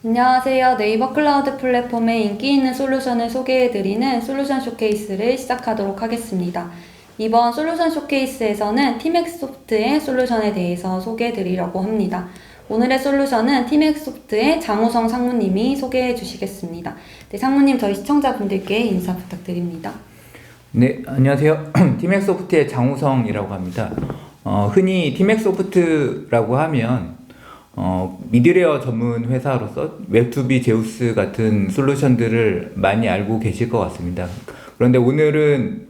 안녕하세요. 네이버 클라우드 플랫폼의 인기 있는 솔루션을 소개해드리는 솔루션 쇼케이스를 시작하도록 하겠습니다. 이번 솔루션 쇼케이스에서는 티맥소프트의 솔루션에 대해서 소개해드리려고 합니다. 오늘의 솔루션은 티맥소프트의 장우성 상무님이 소개해 주시겠습니다. 네, 상무님 저희 시청자분들께 인사 부탁드립니다. 네, 안녕하세요. 티맥소프트의 장우성이라고 합니다. 흔히 티맥소프트라고 하면 미드웨어 전문 회사로서 웹2B 제우스 같은 솔루션들을 많이 알고 계실 것 같습니다. 그런데 오늘은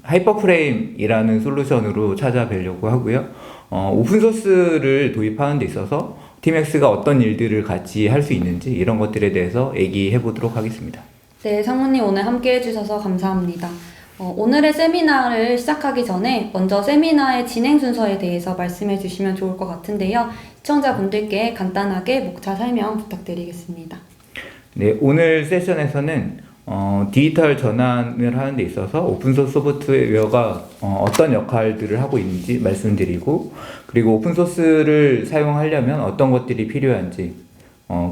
하이퍼프레임이라는 솔루션으로 찾아뵈려고 하고요. 오픈소스를 도입하는 데 있어서 티맥스가 어떤 일들을 같이 할 수 있는지 이런 것들에 대해서 얘기해 보도록 하겠습니다. 네, 상무님 오늘 함께 해주셔서 감사합니다. 오늘의 세미나를 시작하기 전에 먼저 세미나의 진행 순서에 대해서 말씀해 주시면 좋을 것 같은데요. 시청자분들께 간단하게 목차 설명 부탁드리겠습니다. 네, 오늘 세션에서는 디지털 전환을 하는 데 있어서 오픈소스 소프트웨어가 어떤 역할들을 하고 있는지 말씀드리고, 그리고 오픈소스를 사용하려면 어떤 것들이 필요한지,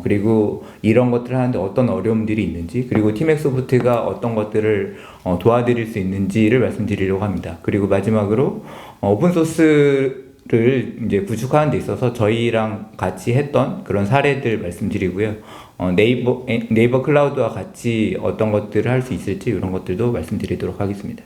그리고 이런 것들을 하는데 어떤 어려움들이 있는지, 그리고 티맥소프트가 어떤 것들을 도와드릴 수 있는지를 말씀드리려고 합니다. 그리고 마지막으로 오픈소스를 이제 구축하는 데 있어서 저희랑 같이 했던 그런 사례들 말씀드리고요. 네이버 클라우드와 같이 어떤 것들을 할 수 있을지 이런 것들도 말씀드리도록 하겠습니다.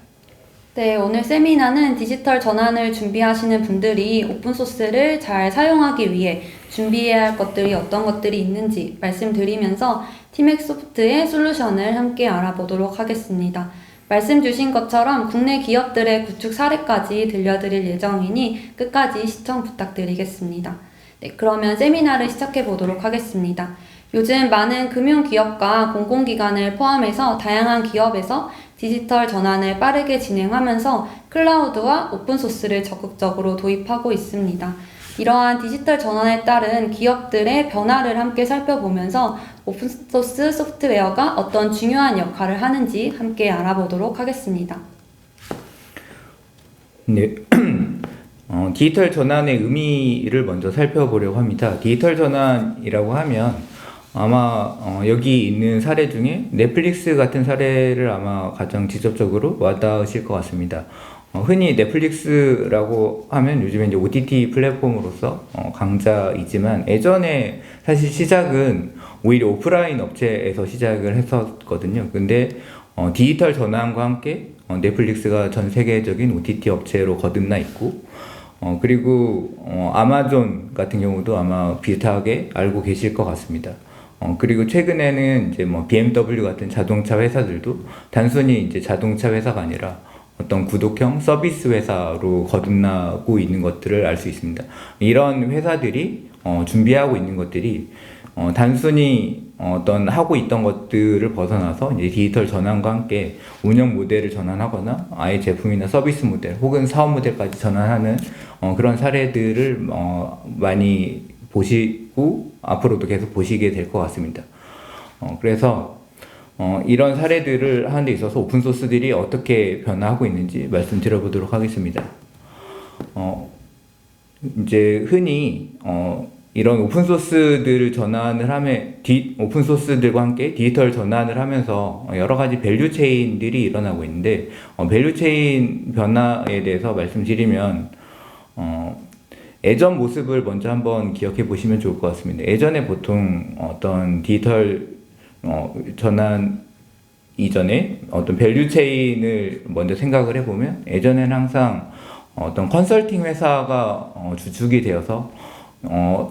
네, 오늘 세미나는 디지털 전환을 준비하시는 분들이 오픈소스를 잘 사용하기 위해 준비해야 할 것들이 어떤 것들이 있는지 말씀드리면서 티맥소프트의 솔루션을 함께 알아보도록 하겠습니다. 말씀 주신 것처럼 국내 기업들의 구축 사례까지 들려드릴 예정이니 끝까지 시청 부탁드리겠습니다. 네, 그러면 세미나를 시작해 보도록 하겠습니다. 요즘 많은 금융기업과 공공기관을 포함해서 다양한 기업에서 디지털 전환을 빠르게 진행하면서 클라우드와 오픈소스를 적극적으로 도입하고 있습니다. 이러한 디지털 전환에 따른 기업들의 변화를 함께 살펴보면서 오픈소스 소프트웨어가 어떤 중요한 역할을 하는지 함께 알아보도록 하겠습니다. 네, 디지털 전환의 의미를 먼저 살펴보려고 합니다. 디지털 전환이라고 하면 아마 여기 있는 사례 중에 넷플릭스 같은 사례를 아마 가장 직접적으로 와닿으실 것 같습니다. 흔히 넷플릭스라고 하면 요즘에 이제 OTT 플랫폼으로서 강자이지만, 예전에 사실 시작은 오히려 오프라인 업체에서 시작을 했었거든요. 근데 디지털 전환과 함께 넷플릭스가 전 세계적인 OTT 업체로 거듭나 있고, 그리고 아마존 같은 경우도 아마 비슷하게 알고 계실 것 같습니다. 그리고 최근에는 이제 뭐 BMW 같은 자동차 회사들도 단순히 이제 자동차 회사가 아니라 어떤 구독형 서비스 회사로 거듭나고 있는 것들을 알 수 있습니다. 이런 회사들이 준비하고 있는 것들이 단순히 어떤 하고 있던 것들을 벗어나서 이제 디지털 전환과 함께 운영 모델을 전환하거나 아예 제품이나 서비스 모델 혹은 사업 모델까지 전환하는 그런 사례들을 많이 보시고 앞으로도 계속 보시게 될 것 같습니다. 그래서 이런 사례들을 하는 데 있어서 오픈소스들이 어떻게 변화하고 있는지 말씀드려보도록 하겠습니다. 이제 흔히 이런 오픈소스들을 전환을 하면 오픈소스들과 함께 디지털 전환을 하면서 여러 가지 밸류 체인들이 일어나고 있는데, 밸류 체인 변화에 대해서 말씀드리면 예전 모습을 먼저 한번 기억해 보시면 좋을 것 같습니다. 예전에 보통 어떤 디지털 전환 이전에 어떤 밸류 체인을 먼저 생각을 해보면, 예전에는 항상 어떤 컨설팅 회사가 주축이 되어서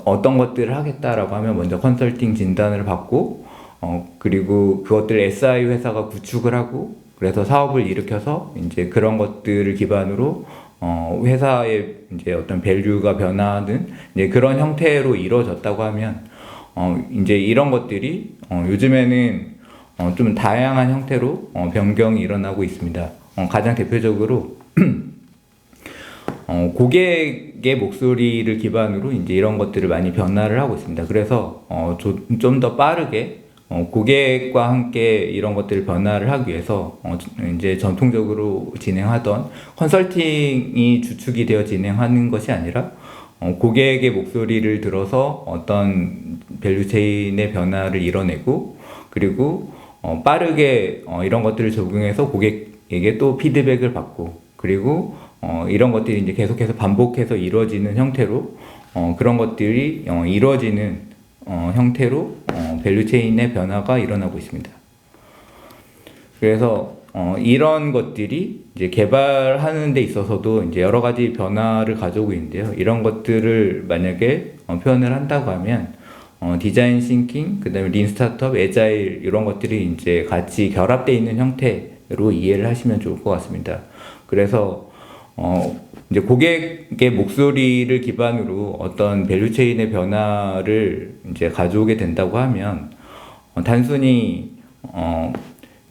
어떤 것들을 하겠다라고 하면 먼저 컨설팅 진단을 받고, 그리고 그것들 SI 회사가 구축을 하고, 그래서 사업을 일으켜서 이제 그런 것들을 기반으로 회사의 이제 어떤 밸류가 변화하는 이제 그런 형태로 이루어졌다고 하면, 이제 이런 것들이 요즘에는 좀 다양한 형태로 변경이 일어나고 있습니다. 가장 대표적으로 고객의 목소리를 기반으로 이제 이런 것들을 많이 변화를 하고 있습니다. 그래서 좀 더 빠르게 고객과 함께 이런 것들을 변화를 하기 위해서 이제 전통적으로 진행하던 컨설팅이 주축이 되어 진행하는 것이 아니라 고객의 목소리를 들어서 어떤 밸류체인의 변화를 이뤄내고, 그리고 빠르게 이런 것들을 적용해서 고객에게 또 피드백을 받고, 그리고 이런 것들이 이제 계속해서 반복해서 이루어지는 형태로 그런 것들이 이루어지는 형태로 밸류체인의 변화가 일어나고 있습니다. 그래서 이런 것들이 이제 개발하는 데 있어서도 이제 여러 가지 변화를 가져오고 있는데요. 이런 것들을 만약에 표현을 한다고 하면 디자인 싱킹, 그다음에 린 스타트업, 애자일 이런 것들이 이제 같이 결합되어 있는 형태로 이해를 하시면 좋을 것 같습니다. 그래서 이제 고객의 목소리를 기반으로 어떤 밸류체인의 변화를 이제 가져오게 된다고 하면 단순히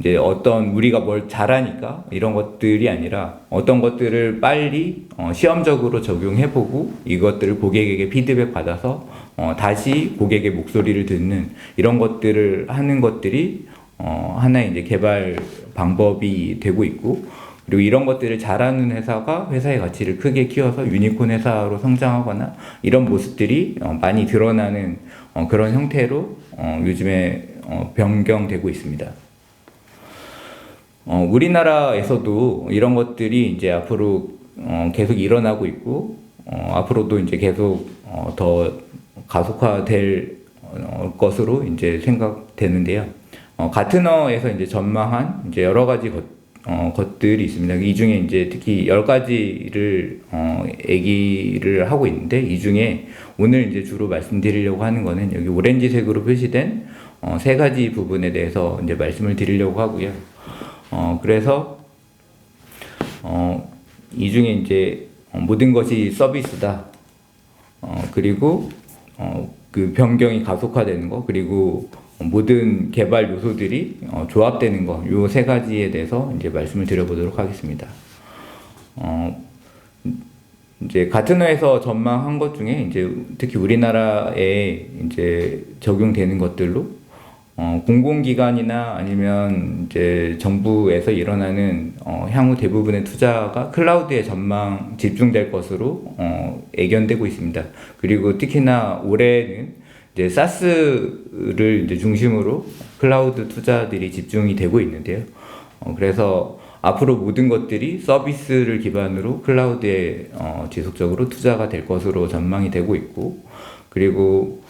이제 어떤 우리가 뭘 잘하니까 이런 것들이 아니라 어떤 것들을 빨리 시험적으로 적용해보고 이것들을 고객에게 피드백 받아서 다시 고객의 목소리를 듣는 이런 것들을 하는 것들이 하나의 이제 개발 방법이 되고 있고, 그리고 이런 것들을 잘하는 회사가 회사의 가치를 크게 키워서 유니콘 회사로 성장하거나 이런 모습들이 많이 드러나는 그런 형태로 요즘에 변경되고 있습니다. 우리나라에서도 이런 것들이 이제 앞으로 계속 일어나고 있고, 앞으로도 이제 계속 더 가속화될 것으로 이제 생각되는데요. 가트너에서 이제 전망한 이제 여러 가지 것들이 있습니다. 이 중에 이제 특히 10가지를 얘기를 하고 있는데, 이 중에 오늘 이제 주로 말씀드리려고 하는 거는 여기 오렌지색으로 표시된 3가지 부분에 대해서 이제 말씀을 드리려고 하고요. 그래서 이 중에 이제 모든 것이 서비스다. 그리고 그 변경이 가속화되는 거, 그리고 모든 개발 요소들이 조합되는 거, 요 3가지에 대해서 이제 말씀을 드려보도록 하겠습니다. 이제 가트너에서 전망한 것 중에 이제 특히 우리나라에 이제 적용되는 것들로 공공기관이나 아니면 이제 정부에서 일어나는 향후 대부분의 투자가 클라우드에 집중될 것으로 예견되고 있습니다. 그리고 특히나 올해는 이제 사스를 이제 중심으로 클라우드 투자들이 집중이 되고 있는데요. 그래서 앞으로 모든 것들이 서비스를 기반으로 클라우드에 지속적으로 투자가 될 것으로 전망이 되고 있고, 그리고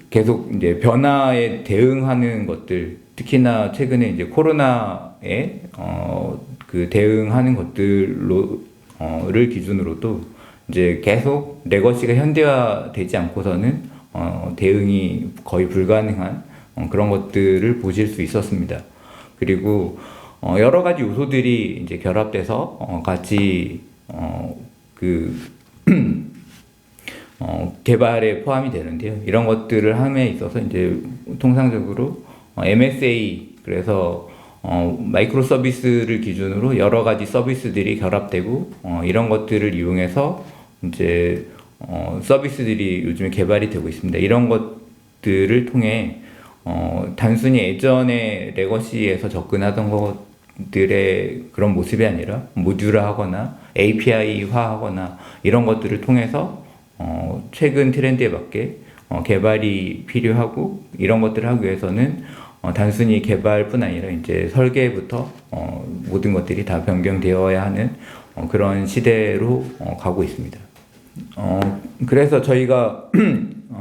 계속 이제 변화에 대응하는 것들, 특히나 최근에 이제 코로나에 대응하는 것들로를 기준으로도 이제 계속 레거시가 현대화되지 않고서는 대응이 거의 불가능한 그런 것들을 보실 수 있었습니다. 그리고 여러 가지 요소들이 이제 결합돼서 같이 개발에 포함이 되는데요. 이런 것들을 함에 있어서 이제 통상적으로 MSA, 그래서 마이크로 서비스를 기준으로 여러 가지 서비스들이 결합되고 이런 것들을 이용해서 이제 서비스들이 요즘에 개발이 되고 있습니다. 이런 것들을 통해 단순히 예전에 레거시에서 접근하던 것들의 그런 모습이 아니라 모듈화하거나 API화하거나 이런 것들을 통해서 최근 트렌드에 맞게 개발이 필요하고, 이런 것들을 하기 위해서는 단순히 개발뿐 아니라 이제 설계부터 모든 것들이 다 변경되어야 하는 그런 시대로 가고 있습니다. 그래서 저희가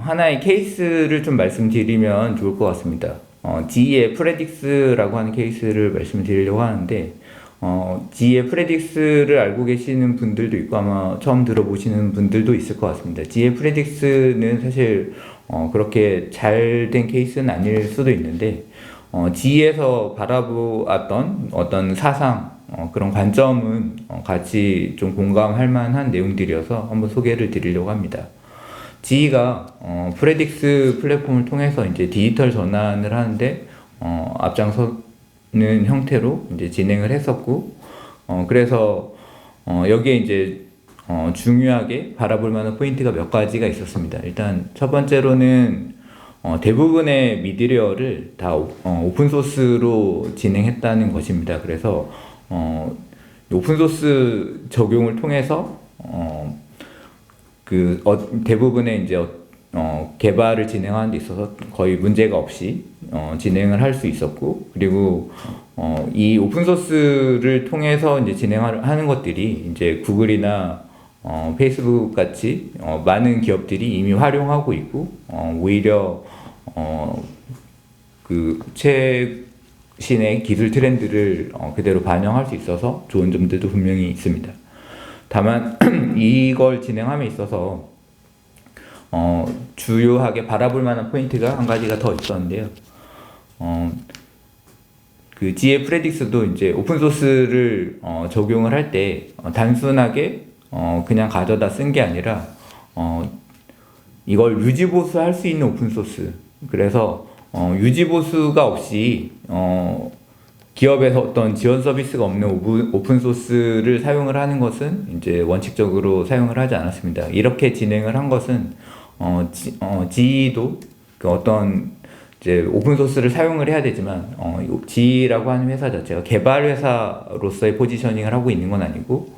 하나의 케이스를 좀 말씀드리면 좋을 것 같습니다. GE의 프레딕스라고 하는 케이스를 말씀드리려고 하는데, GE의 프레딕스를 알고 계시는 분들도 있고 아마 처음 들어보시는 분들도 있을 것 같습니다. GE의 프레딕스는 사실 그렇게 잘된 케이스는 아닐 수도 있는데, GE에서 바라보았던 어떤 사상, 그런 관점은 같이 좀 공감할 만한 내용들이어서 한번 소개를 드리려고 합니다. GE가 프레딕스 플랫폼을 통해서 이제 디지털 전환을 하는데 앞장서는 형태로 이제 진행을 했었고, 그래서 여기에 이제 중요하게 바라볼 만한 포인트가 몇 가지가 있었습니다. 일단 첫 번째로는 대부분의 미디어를 다 오픈소스로 진행했다는 것입니다. 그래서 오픈소스 적용을 통해서 대부분의 이제 개발을 진행하는 데 있어서 거의 문제가 없이 진행을 할 수 있었고, 그리고 이 오픈 소스를 통해서 이제 진행하는 것들이 이제 구글이나 페이스북 같이 많은 기업들이 이미 활용하고 있고, 오히려 그 최신의 기술 트렌드를 그대로 반영할 수 있어서 좋은 점들도 분명히 있습니다. 다만 이걸 진행함에 있어서 주요하게 바라볼 만한 포인트가 한 가지가 더 있었는데요. 그 GA 프레딕스도 이제 오픈 소스를 적용을 할 때 단순하게 그냥 가져다 쓴 게 아니라 이걸 유지보수 할 수 있는 오픈 소스. 그래서 유지보수가 없이 기업에서 어떤 지원 서비스가 없는 오픈 소스를 사용을 하는 것은 이제 원칙적으로 사용을 하지 않았습니다. 이렇게 진행을 한 것은 GE도 그 어떤 이제 오픈 소스를 사용을 해야 되지만 GE라고 하는 회사 자체가 개발 회사로서의 포지셔닝을 하고 있는 건 아니고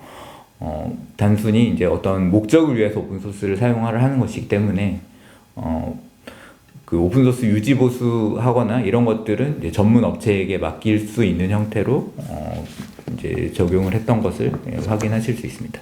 단순히 이제 어떤 목적을 위해서 오픈 소스를 사용을 하는 것이기 때문에 그 오픈 소스 유지 보수하거나 이런 것들은 이제 전문 업체에게 맡길 수 있는 형태로 이제 적용을 했던 것을 확인하실 수 있습니다.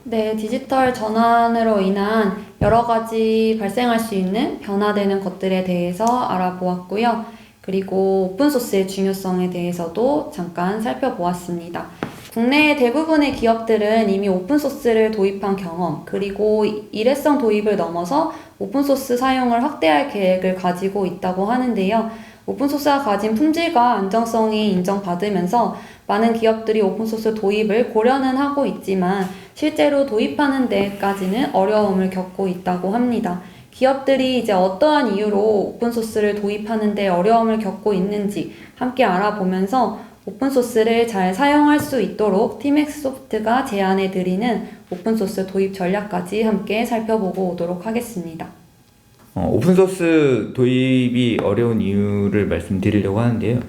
네, 디지털 전환으로 인한 여러 가지 발생할 수 있는 변화되는 것들에 대해서 알아보았고요. 그리고 오픈소스의 중요성에 대해서도 잠깐 살펴보았습니다. 국내의 대부분의 기업들은 이미 오픈소스를 도입한 경험, 그리고 일회성 도입을 넘어서 오픈소스 사용을 확대할 계획을 가지고 있다고 하는데요. 오픈소스가 가진 품질과 안정성이 인정받으면서 많은 기업들이 오픈소스 도입을 고려는 하고 있지만 실제로 도입하는 데까지는 어려움을 겪고 있다고 합니다. 기업들이 이제 어떠한 이유로 오픈소스를 도입하는 데 어려움을 겪고 있는지 함께 알아보면서 오픈소스를 잘 사용할 수 있도록 티맥스소프트가 제안해 드리는 오픈소스 도입 전략까지 함께 살펴보고 오도록 하겠습니다. 오픈소스 도입이 어려운 이유를 말씀드리려고 하는데요.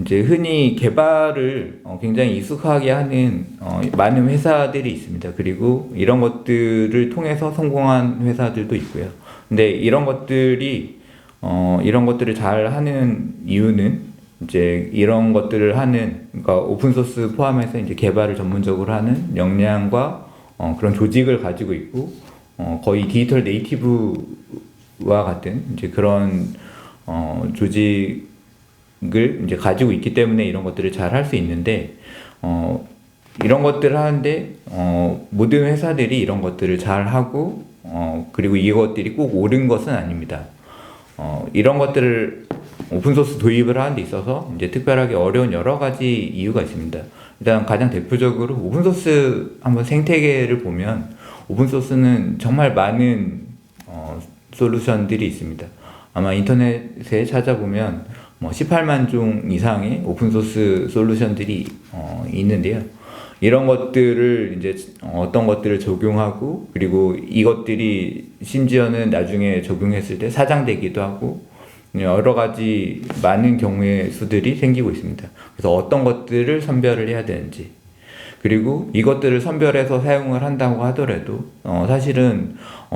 이제 흔히 개발을 굉장히 익숙하게 하는 많은 회사들이 있습니다. 그리고 이런 것들을 통해서 성공한 회사들도 있고요. 근데 이런 것들을 잘 하는 이유는 이제 이런 것들을 하는, 그러니까 오픈소스 포함해서 이제 개발을 전문적으로 하는 역량과 그런 조직을 가지고 있고, 거의 디지털 네이티브와 같은 이제 그런 조직을 이제 가지고 있기 때문에 이런 것들을 잘 할 수 있는데, 이런 것들을 하는데 모든 회사들이 이런 것들을 잘 하고 그리고 이것들이 꼭 옳은 것은 아닙니다. 이런 것들을 오픈소스 도입을 하는 데 있어서 이제 특별하게 어려운 여러 가지 이유가 있습니다. 일단 가장 대표적으로 오픈소스 한번 생태계를 보면 오픈소스는 정말 많은 솔루션들이 있습니다. 아마 인터넷에 찾아보면 18만 종 이상의 오픈소스 솔루션들이 있는데요. 이런 것들을 이제 어떤 것들을 적용하고, 그리고 이것들이 심지어는 나중에 적용했을 때 사장되기도 하고, 여러 가지 많은 경우의 수들이 생기고 있습니다. 그래서 어떤 것들을 선별을 해야 되는지, 그리고 이것들을 선별해서 사용을 한다고 하더라도 사실은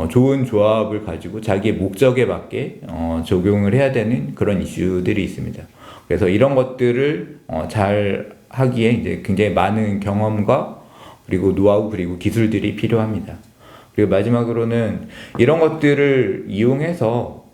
좋은 조합을 가지고 자기의 목적에 맞게 적용을 해야 되는 그런 이슈들이 있습니다. 그래서 이런 것들을 잘 하기에 이제 굉장히 많은 경험과 그리고 노하우 그리고 기술들이 필요합니다. 그리고 마지막으로는 이런 것들을 이용해서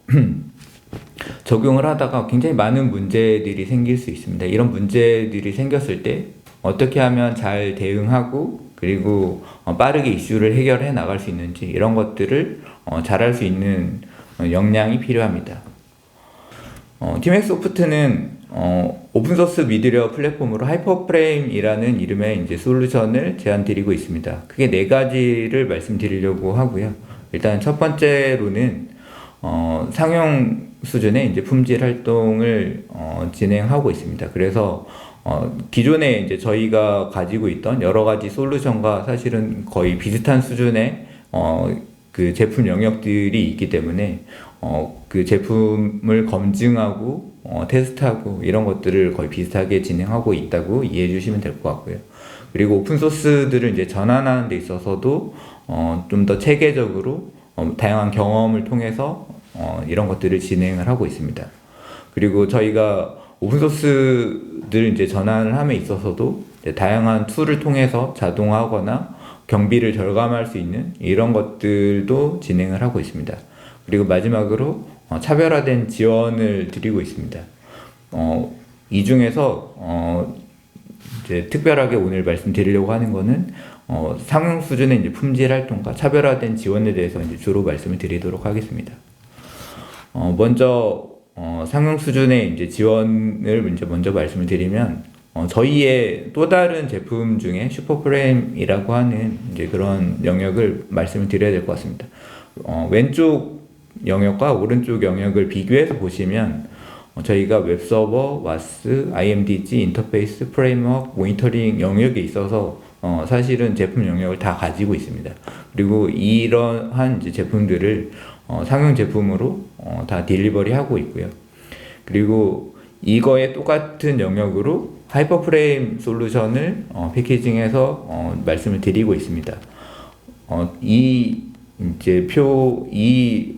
적용을 하다가 굉장히 많은 문제들이 생길 수 있습니다. 이런 문제들이 생겼을 때 어떻게 하면 잘 대응하고 그리고 빠르게 이슈를 해결해 나갈 수 있는지, 이런 것들을 잘할 수 있는 역량이 필요합니다. 티맥소프트는 오픈소스 미디어 플랫폼으로 하이퍼프레임이라는 이름의 이제 솔루션을 제안드리고 있습니다. 크게 네 가지를 말씀드리려고 하고요. 일단 첫 번째로는 상용 수준의 이제 품질 활동을 진행하고 있습니다. 그래서 기존에 이제 저희가 가지고 있던 여러 가지 솔루션과 사실은 거의 비슷한 수준의 그 제품 영역들이 있기 때문에 그 제품을 검증하고 테스트하고 이런 것들을 거의 비슷하게 진행하고 있다고 이해해 주시면 될 것 같고요. 그리고 오픈소스들을 이제 전환하는 데 있어서도 좀 더 체계적으로 다양한 경험을 통해서 이런 것들을 진행을 하고 있습니다. 그리고 저희가 오픈소스들 이제 전환을 함에 있어서도 이제 다양한 툴을 통해서 자동화하거나 경비를 절감할 수 있는 이런 것들도 진행을 하고 있습니다. 그리고 마지막으로 차별화된 지원을 드리고 있습니다. 이 중에서 이제 특별하게 오늘 말씀드리려고 하는 거는 상용 수준의 이제 품질 활동과 차별화된 지원에 대해서 이제 주로 말씀을 드리도록 하겠습니다. 먼저 상용 수준의 이제 지원을 이제 먼저 말씀을 드리면 저희의 또 다른 제품 중에 슈퍼프레임이라고 하는 이제 그런 영역을 말씀을 드려야 될 것 같습니다. 왼쪽 영역과 오른쪽 영역을 비교해서 보시면 저희가 웹서버, 와스, IMDG, 인터페이스, 프레임워크, 모니터링 영역에 있어서 사실은 제품 영역을 다 가지고 있습니다. 그리고 이러한 이제 제품들을 상용 제품으로 다 딜리버리 하고 있고요. 그리고 이거에 똑같은 영역으로 하이퍼프레임 솔루션을 패키징해서 말씀을 드리고 있습니다. 이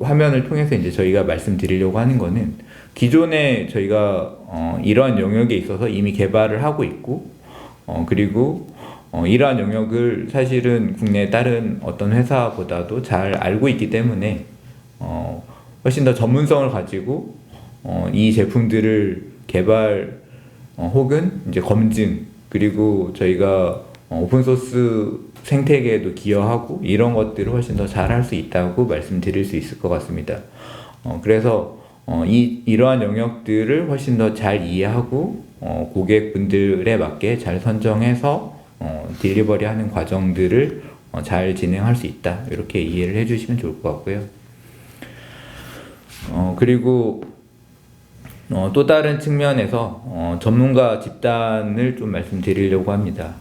화면을 통해서 이제 저희가 말씀드리려고 하는 거는 기존에 저희가 이러한 영역에 있어서 이미 개발을 하고 있고 그리고 이러한 영역을 사실은 국내 다른 어떤 회사보다도 잘 알고 있기 때문에 훨씬 더 전문성을 가지고 이 제품들을 개발 혹은 이제 검증 그리고 저희가 오픈소스 생태계에도 기여하고 이런 것들을 훨씬 더 잘 할 수 있다고 말씀드릴 수 있을 것 같습니다. 그래서 이러한 영역들을 훨씬 더 잘 이해하고 고객분들에 맞게 잘 선정해서 딜리버리하는 과정들을 잘 진행할 수 있다 이렇게 이해를 해주시면 좋을 것 같고요. 그리고 또 다른 측면에서 전문가 집단을 좀 말씀드리려고 합니다.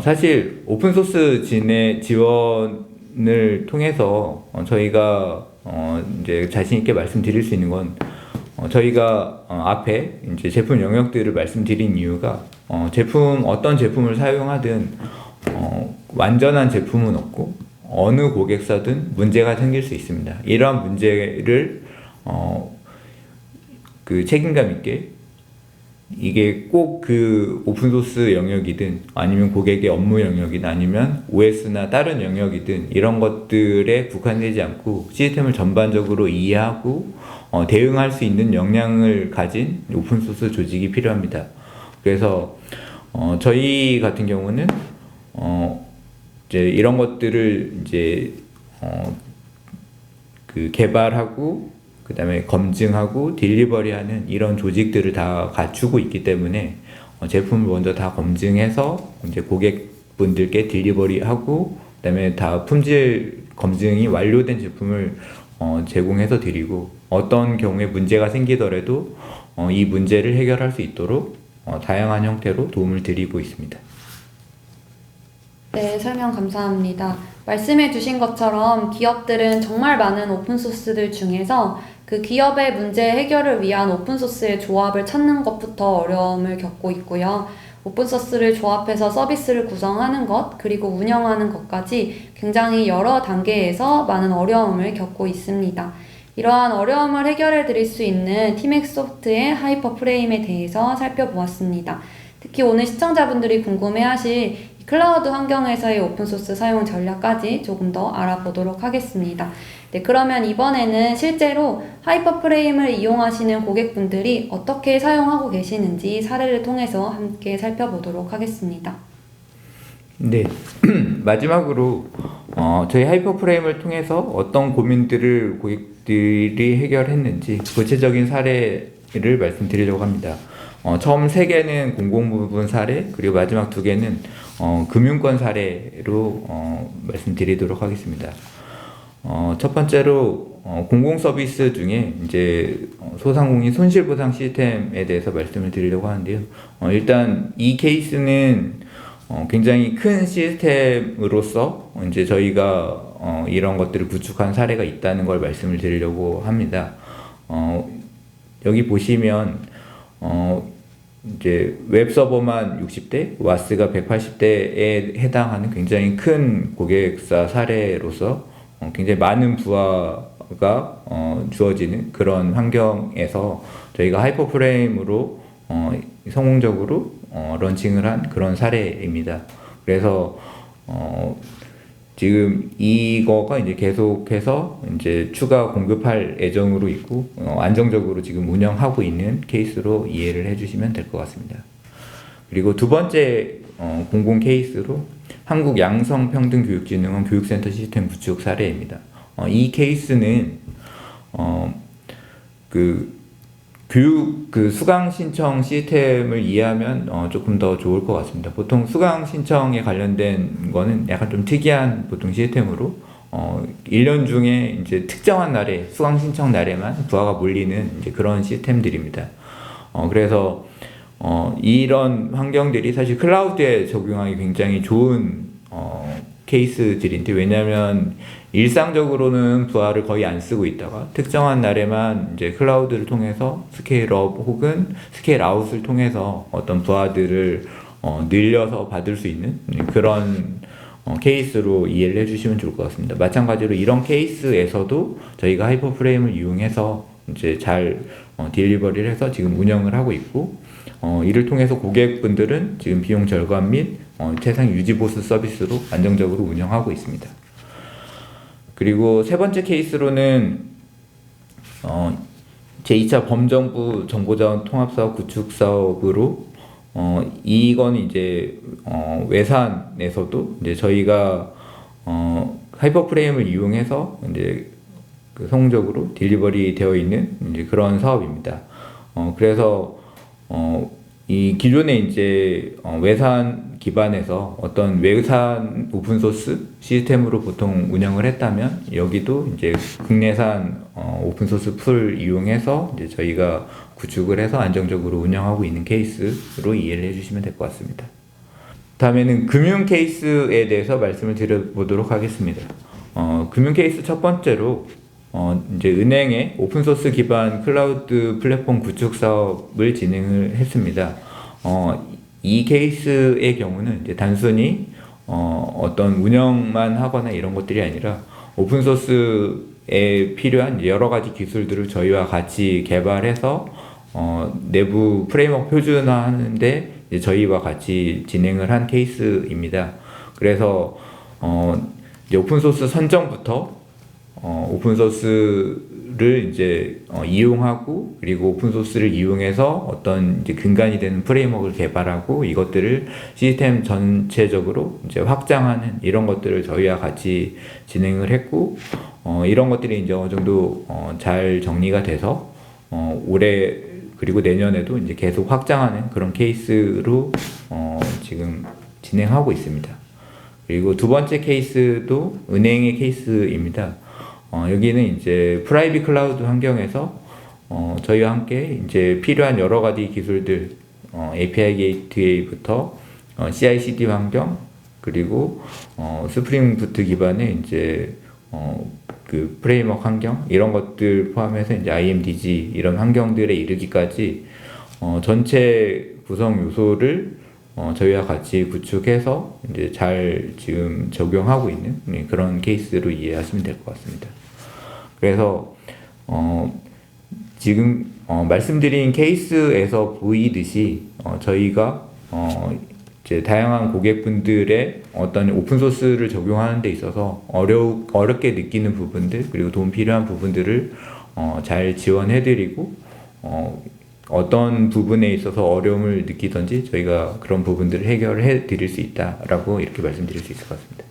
사실 오픈소스 지원을 통해서 저희가 이제 자신 있게 말씀드릴 수 있는 건 저희가 앞에 이제 제품 영역들을 말씀드린 이유가 어떤 제품을 사용하든 완전한 제품은 없고 어느 고객사든 문제가 생길 수 있습니다. 이러한 문제를 그 책임감 있게 이게 꼭 그 오픈소스 영역이든 아니면 고객의 업무 영역이든 아니면 OS나 다른 영역이든 이런 것들에 국한되지 않고 시스템을 전반적으로 이해하고 대응할 수 있는 역량을 가진 오픈소스 조직이 필요합니다. 그래서 저희 같은 경우는 이제 이런 것들을 이제 그 개발하고 그 다음에 검증하고 딜리버리하는 이런 조직들을 다 갖추고 있기 때문에 제품을 먼저 다 검증해서 이제 고객분들께 딜리버리하고 그 다음에 다 품질 검증이 완료된 제품을 제공해서 드리고 어떤 경우에 문제가 생기더라도 이 문제를 해결할 수 있도록 다양한 형태로 도움을 드리고 있습니다. 네, 설명 감사합니다. 말씀해 주신 것처럼 기업들은 정말 많은 오픈소스들 중에서 그 기업의 문제 해결을 위한 오픈소스의 조합을 찾는 것부터 어려움을 겪고 있고요. 오픈소스를 조합해서 서비스를 구성하는 것, 그리고 운영하는 것까지 굉장히 여러 단계에서 많은 어려움을 겪고 있습니다. 이러한 어려움을 해결해 드릴 수 있는 티맥소프트의 하이퍼프레임에 대해서 살펴보았습니다. 특히 오늘 시청자분들이 궁금해하실 클라우드 환경에서의 오픈소스 사용 전략까지 조금 더 알아보도록 하겠습니다. 네, 그러면 이번에는 실제로 하이퍼프레임을 이용하시는 고객분들이 어떻게 사용하고 계시는지 사례를 통해서 함께 살펴보도록 하겠습니다. 네, 마지막으로 저희 하이퍼프레임을 통해서 어떤 고민들을 고객들이 해결했는지 구체적인 사례를 말씀드리려고 합니다. 처음 3개는 공공부문 사례, 그리고 마지막 2개는 금융권 사례로 말씀드리도록 하겠습니다. 첫 번째로 공공 서비스 중에 이제 소상공인 손실보상 시스템에 대해서 말씀을 드리려고 하는데요. 일단 이 케이스는 굉장히 큰 시스템으로서 이제 저희가 이런 것들을 구축한 사례가 있다는 걸 말씀을 드리려고 합니다. 여기 보시면 이제 웹 서버만 60대, 와스가 180대에 해당하는 굉장히 큰 고객사 사례로서 굉장히 많은 부하가 주어지는 그런 환경에서 저희가 하이퍼프레임으로 성공적으로 런칭을 한 그런 사례입니다. 그래서 지금 이거가 이제 계속해서 이제 추가 공급할 예정으로 있고 안정적으로 지금 운영하고 있는 케이스로 이해를 해주시면 될 것 같습니다. 그리고 두 번째 공공 케이스로 한국 양성평등교육진흥원 교육센터 시스템 구축 사례입니다. 이 케이스는 교육 수강 신청 시스템을 이해하면 조금 더 좋을 것 같습니다. 보통 수강 신청에 관련된 거는 약간 좀 특이한 보통 시스템으로 1년 중에 이제 특정한 날에 수강 신청 날에만 부하가 몰리는 이제 그런 시스템들입니다. 그래서 이런 환경들이 사실 클라우드에 적용하기 굉장히 좋은 케이스들인데, 왜냐하면 일상적으로는 부하를 거의 안 쓰고 있다가 특정한 날에만 이제 클라우드를 통해서 스케일업 혹은 스케일아웃을 통해서 어떤 부하들을 늘려서 받을 수 있는 그런 케이스로 이해를 해주시면 좋을 것 같습니다. 마찬가지로 이런 케이스에서도 저희가 하이퍼프레임을 이용해서 이제 잘 딜리버리를 해서 지금 운영을 하고 있고, 이를 통해서 고객분들은 지금 비용 절감 및 최상 유지 보수 서비스로 안정적으로 운영하고 있습니다. 그리고 세 번째 케이스로는 제2차 범정부 정보자원 통합사업 구축 사업으로 이건 이제 외산에서도 이제 저희가 하이퍼프레임을 이용해서 이제 성공적으로 딜리버리 되어 있는 이제 그런 사업입니다. 그래서 이 기존에 이제 외산 기반에서 어떤 외산 오픈소스 시스템으로 보통 운영을 했다면, 여기도 이제 국내산 오픈소스 풀 이용해서 이제 저희가 구축을 해서 안정적으로 운영하고 있는 케이스로 이해를 해주시면 될 것 같습니다. 다음에는 금융 케이스에 대해서 말씀을 드려보도록 하겠습니다. 금융 케이스 첫 번째로 이제 은행의 오픈소스 기반 클라우드 플랫폼 구축 사업을 진행을 했습니다. 이 케이스의 경우는 이제 단순히 어떤 운영만 하거나 이런 것들이 아니라 오픈소스에 필요한 여러 가지 기술들을 저희와 같이 개발해서 내부 프레임워크 표준화하는데 이제 저희와 같이 진행을 한 케이스입니다. 그래서 이제 오픈소스 선정부터 오픈소스를 이제 이용하고, 그리고 오픈소스를 이용해서 어떤 이제 근간이 되는 프레임워크를 개발하고, 이것들을 시스템 전체적으로 이제 확장하는 이런 것들을 저희와 같이 진행을 했고, 이런 것들이 이제 어느 정도 잘 정리가 돼서 올해 그리고 내년에도 이제 계속 확장하는 그런 케이스로 지금 진행하고 있습니다. 그리고 두 번째 케이스도 은행의 케이스입니다. 여기는 이제 프라이빗 클라우드 환경에서 저희와 함께 이제 필요한 여러 가지 기술들, API 게이트웨이부터 CI/CD 환경, 그리고 스프링 부트 기반의 이제 그 프레임워크 환경, 이런 것들 포함해서 이제 IMDG 이런 환경들에 이르기까지 전체 구성 요소를 저희와 같이 구축해서 이제 잘 지금 적용하고 있는 그런 케이스로 이해하시면 될 것 같습니다. 그래서 지금 말씀드린 케이스에서 보이듯이 저희가 이제 다양한 고객분들의 어떤 오픈소스를 적용하는 데 있어서 어렵게 느끼는 부분들, 그리고 도움 필요한 부분들을 잘 지원해드리고, 어떤 부분에 있어서 어려움을 느끼든지 저희가 그런 부분들을 해결해 드릴 수 있다라고 이렇게 말씀드릴 수 있을 것 같습니다.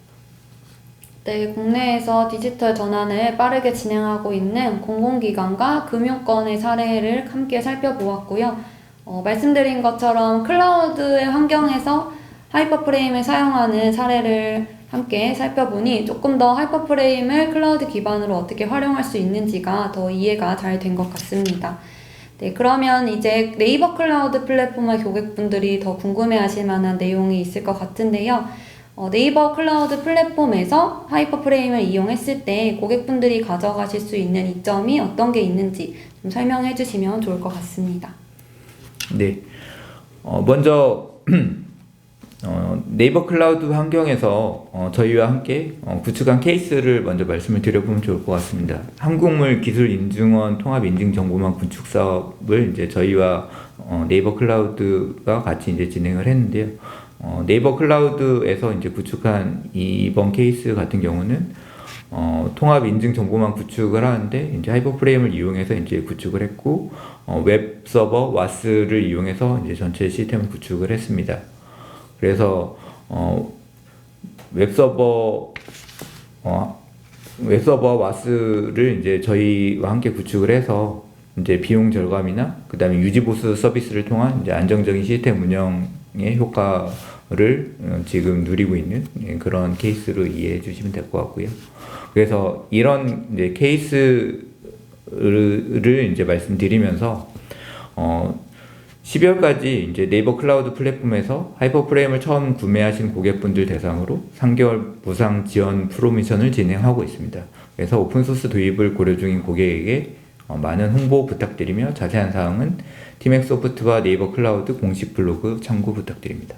네, 국내에서 디지털 전환을 빠르게 진행하고 있는 공공기관과 금융권의 사례를 함께 살펴보았고요. 말씀드린 것처럼 클라우드의 환경에서 하이퍼프레임을 사용하는 사례를 함께 살펴보니 조금 더 하이퍼프레임을 클라우드 기반으로 어떻게 활용할 수 있는지가 더 이해가 잘 된 것 같습니다. 네, 그러면 이제 네이버 클라우드 플랫폼의 고객분들이 더 궁금해하실 만한 내용이 있을 것 같은데요. 네이버 클라우드 플랫폼에서 하이퍼프레임을 이용했을 때 고객분들이 가져가실 수 있는 이점이 어떤 게 있는지 좀 설명해 주시면 좋을 것 같습니다. 네, 먼저 네이버 클라우드 환경에서 저희와 함께 구축한 케이스를 먼저 말씀을 드려보면 좋을 것 같습니다. 한국물 기술 인증원 통합 인증 정보망 구축 사업을 이제 저희와 네이버 클라우드가 같이 이제 진행을 했는데요. 네이버 클라우드에서 이제 구축한 이번 케이스 같은 경우는 통합 인증 정보망 구축을 하는데 이제 하이퍼프레임을 이용해서 이제 구축을 했고 웹 서버 와스를 이용해서 이제 전체 시스템을 구축을 했습니다. 그래서 웹서버 와스를 이제 저희와 함께 구축을 해서 이제 비용 절감이나 그다음에 유지 보수 서비스를 통한 이제 안정적인 시스템 운영의 효과를 지금 누리고 있는 그런 케이스로 이해해 주시면 될 것 같고요. 그래서 이런 이제 케이스를 이제 말씀드리면서 12월까지 이제 네이버 클라우드 플랫폼에서 하이퍼프레임을 처음 구매하신 고객분들 대상으로 3개월 무상 지원 프로모션을 진행하고 있습니다. 그래서 오픈소스 도입을 고려 중인 고객에게 많은 홍보 부탁드리며 자세한 사항은 티맥소프트와 네이버 클라우드 공식 블로그 참고 부탁드립니다.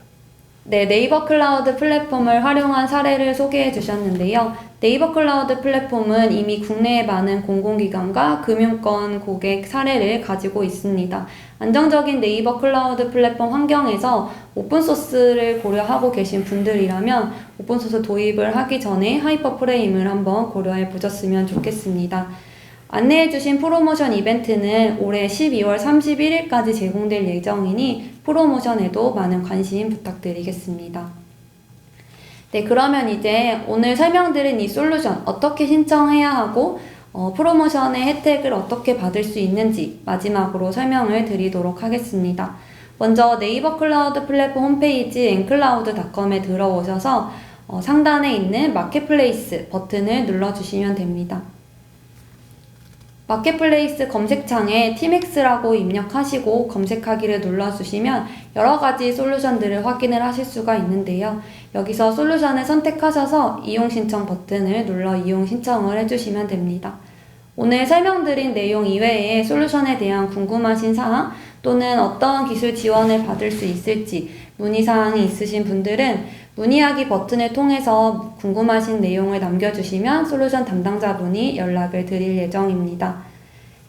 네, 네이버 클라우드 플랫폼을 활용한 사례를 소개해 주셨는데요. 네이버 클라우드 플랫폼은 이미 국내의 많은 공공기관과 금융권 고객 사례를 가지고 있습니다. 안정적인 네이버 클라우드 플랫폼 환경에서 오픈소스를 고려하고 계신 분들이라면 오픈소스 도입을 하기 전에 하이퍼프레임을 한번 고려해 보셨으면 좋겠습니다. 안내해주신 프로모션 이벤트는 올해 12월 31일까지 제공될 예정이니 프로모션에도 많은 관심 부탁드리겠습니다. 네, 그러면 이제 오늘 설명드린 이 솔루션 어떻게 신청해야 하고 프로모션의 혜택을 어떻게 받을 수 있는지 마지막으로 설명을 드리도록 하겠습니다. 먼저 네이버 클라우드 플랫폼 홈페이지 ncloud.com에 들어오셔서 상단에 있는 마켓플레이스 버튼을 눌러주시면 됩니다. 마켓플레이스 검색창에 티맥스라고 입력하시고 검색하기를 눌러주시면 여러가지 솔루션들을 확인을 하실 수가 있는데요. 여기서 솔루션을 선택하셔서 이용 신청 버튼을 눌러 이용 신청을 해주시면 됩니다. 오늘 설명드린 내용 이외에 솔루션에 대한 궁금하신 사항 또는 어떤 기술 지원을 받을 수 있을지 문의사항이 있으신 분들은 문의하기 버튼을 통해서 궁금하신 내용을 남겨주시면 솔루션 담당자분이 연락을 드릴 예정입니다.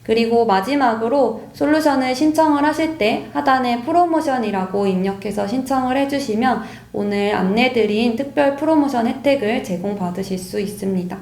그리고 마지막으로 솔루션을 신청을 하실 때 하단에 프로모션이라고 입력해서 신청을 해주시면 오늘 안내드린 특별 프로모션 혜택을 제공받으실 수 있습니다.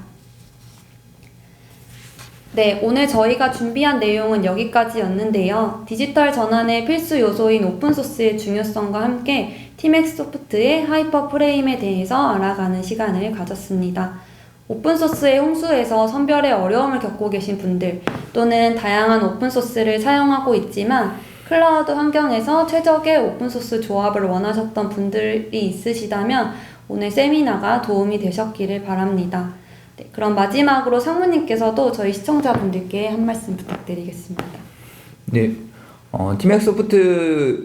네, 오늘 저희가 준비한 내용은 여기까지였는데요. 디지털 전환의 필수 요소인 오픈소스의 중요성과 함께 티맥소프트의 하이퍼프레임에 대해서 알아가는 시간을 가졌습니다. 오픈소스의 홍수에서 선별의 어려움을 겪고 계신 분들 또는 다양한 오픈소스를 사용하고 있지만 클라우드 환경에서 최적의 오픈소스 조합을 원하셨던 분들이 있으시다면 오늘 세미나가 도움이 되셨기를 바랍니다. 네, 그럼 마지막으로 상무님께서도 저희 시청자분들께 한 말씀 부탁드리겠습니다. 네, 티맥소프트는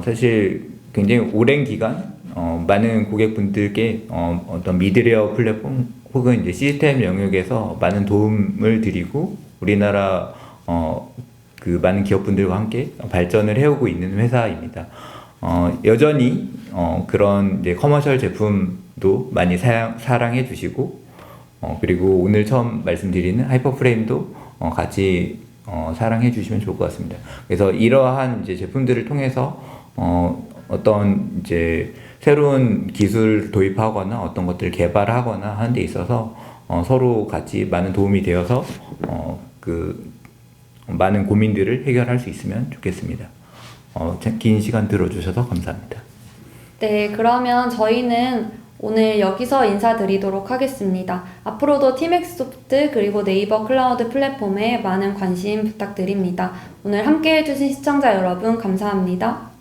사실 굉장히 오랜 기간 많은 고객분들께 어떤 미드웨어 플랫폼 혹은 이제 시스템 영역에서 많은 도움을 드리고 우리나라 그 많은 기업분들과 함께 발전을 해오고 있는 회사입니다. 여전히 그런 이제 커머셜 제품도 많이 사랑해 주시고 그리고 오늘 처음 말씀드리는 하이퍼프레임도 같이 사랑해 주시면 좋을 것 같습니다. 그래서 이러한 이제 제품들을 통해서 어떤 이제 새로운 기술 도입하거나 어떤 것들을 개발하거나 하는 데 있어서 서로 같이 많은 도움이 되어서 그 많은 고민들을 해결할 수 있으면 좋겠습니다. 긴 시간 들어주셔서 감사합니다. 네, 그러면 저희는 오늘 여기서 인사드리도록 하겠습니다. 앞으로도 티맥소프트 그리고 네이버 클라우드 플랫폼에 많은 관심 부탁드립니다. 오늘 함께 해주신 시청자 여러분 감사합니다.